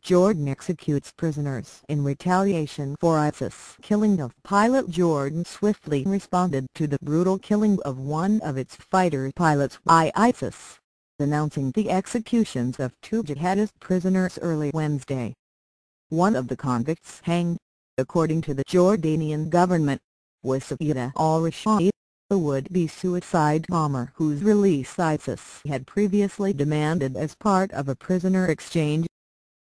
Jordan executes prisoners in retaliation for ISIS killing of pilot. Jordan swiftly responded to the brutal killing of one of its fighter pilots by ISIS, announcing the executions of 2 jihadist prisoners early Wednesday. One of the convicts hanged, according to the Jordanian government, was Sajida al-Rishawi, a would-be suicide bomber whose release ISIS had previously demanded as part of a prisoner exchange.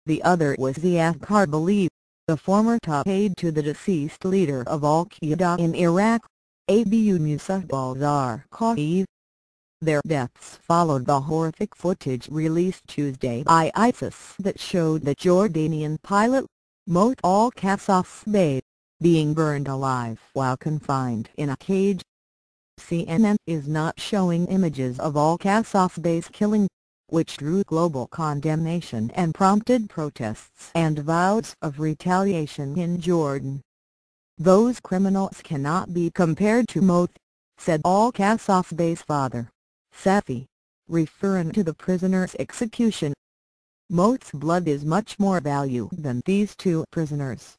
The other was Ziad Karbouli, the former top aide to the deceased leader of al-Qaeda in Iraq, Abu Musab al-Zarqawi. Their deaths followed the horrific footage released Tuesday by ISIS that showed the Jordanian pilot, Moath al-Kasasbeh, being burned alive while confined in a cage. CNN is not showing images of al-Kasasbeh's killing, which drew global condemnation and prompted protests and vows of retaliation in Jordan. "Those criminals cannot be compared to Moath," said al-Kasasbeh's father, Safi, referring to the prisoner's execution. "Moath's blood is much more value than these 2 prisoners."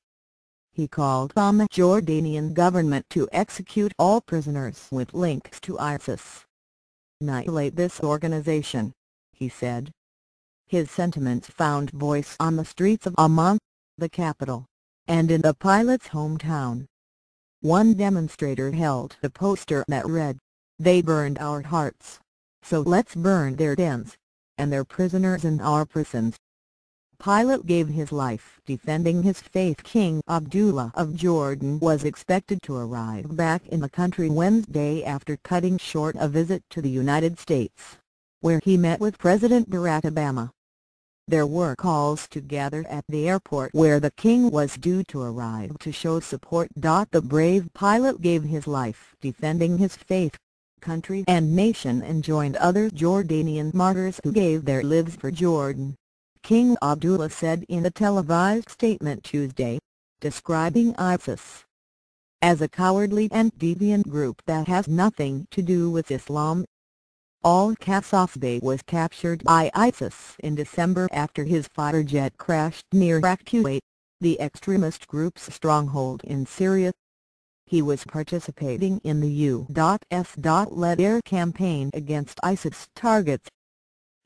He called on the Jordanian government to execute all prisoners with links to ISIS. "Annihilate this organization," he said. His sentiments found voice on the streets of Amman, the capital, and in the pilot's hometown. One demonstrator held a poster that read, "They burned our hearts, so let's burn their dens, and their prisoners in our prisons." Pilot gave his life defending his faith. King Abdullah of Jordan was expected to arrive back in the country Wednesday after cutting short a visit to the United States, where he met with President Barack Obama. There were calls to gather at the airport where the king was due to arrive to show support. The brave pilot gave his life defending his faith, country and nation, and joined other Jordanian martyrs who gave their lives for Jordan, King Abdullah said in a televised statement Tuesday, describing ISIS as a cowardly and deviant group that has nothing to do with Islam. Al-Kasasbeh was captured by ISIS in December after his fighter jet crashed near Kuwait, the extremist group's stronghold in Syria. He was participating in the U.S.-led air campaign against ISIS targets.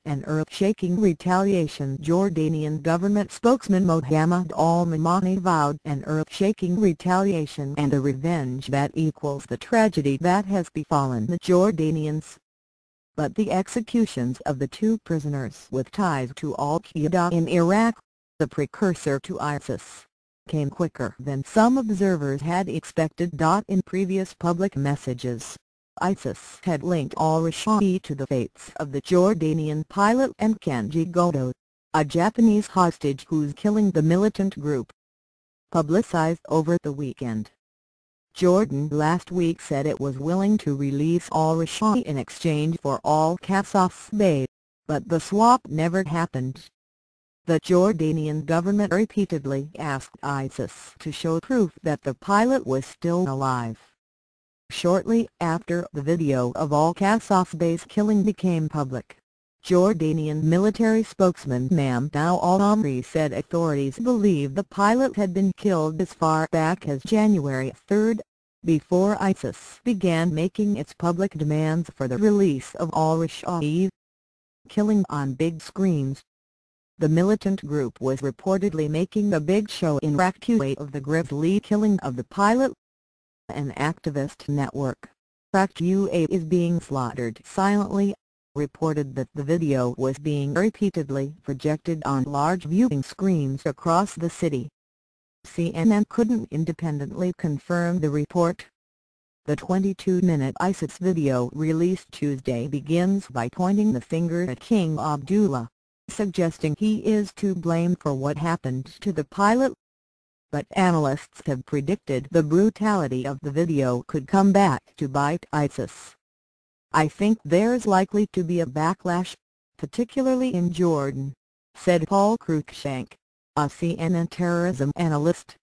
An earth-shaking retaliation. Jordanian government spokesman Mohammed al-Mamani vowed an earth-shaking retaliation and a revenge that equals the tragedy that has befallen the Jordanians. But the executions of the 2 prisoners with ties to al-Qaeda in Iraq, the precursor to ISIS, came quicker than some observers had expected. In previous public messages, ISIS had linked al-Rishawi to the fates of the Jordanian pilot and Kenji Goto, a Japanese hostage whose killing the militant group publicized over the weekend. Jordan last week said it was willing to release al-Rishawi in exchange for al-Kasasbeh, but the swap never happened. The Jordanian government repeatedly asked ISIS to show proof that the pilot was still alive. Shortly after the video of al-Kasasbeh's killing became public, Jordanian military spokesman Mamdouh al-Amri said authorities believe the pilot had been killed as far back as January 3, before ISIS began making its public demands for the release of al-Rishawi. Killing on big screens. The militant group was reportedly making a big show in Kuwait of the grisly killing of the pilot. An activist network, UA is being slaughtered silently, reported that the video was being repeatedly projected on large viewing screens across the city. CNN couldn't independently confirm the report. The 22-minute ISIS video released Tuesday begins by pointing the finger at King Abdullah, suggesting he is to blame for what happened to the pilot. But analysts have predicted the brutality of the video could come back to bite ISIS. "I think there's likely to be a backlash, particularly in Jordan," said Paul Cruikshank, a CNN terrorism analyst.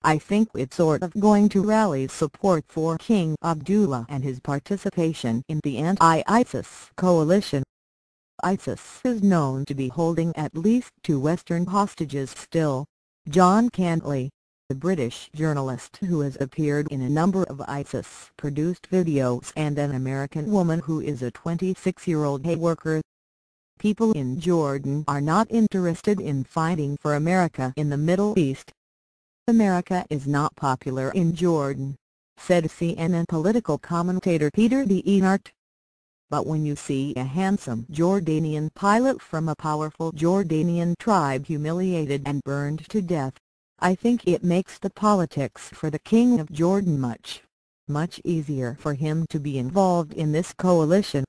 "I think it's sort of going to rally support for King Abdullah and his participation in the anti-ISIS coalition." ISIS is known to be holding at least 2 Western hostages still. John Cantley, the British journalist who has appeared in a number of ISIS-produced videos, and an American woman who is a 26-year-old aide worker. People in Jordan are not interested in fighting for America in the Middle East. America is not popular in Jordan, said CNN political commentator Peter D. Enart. But when you see a handsome Jordanian pilot from a powerful Jordanian tribe humiliated and burned to death, I think it makes the politics for the King of Jordan much easier for him to be involved in this coalition.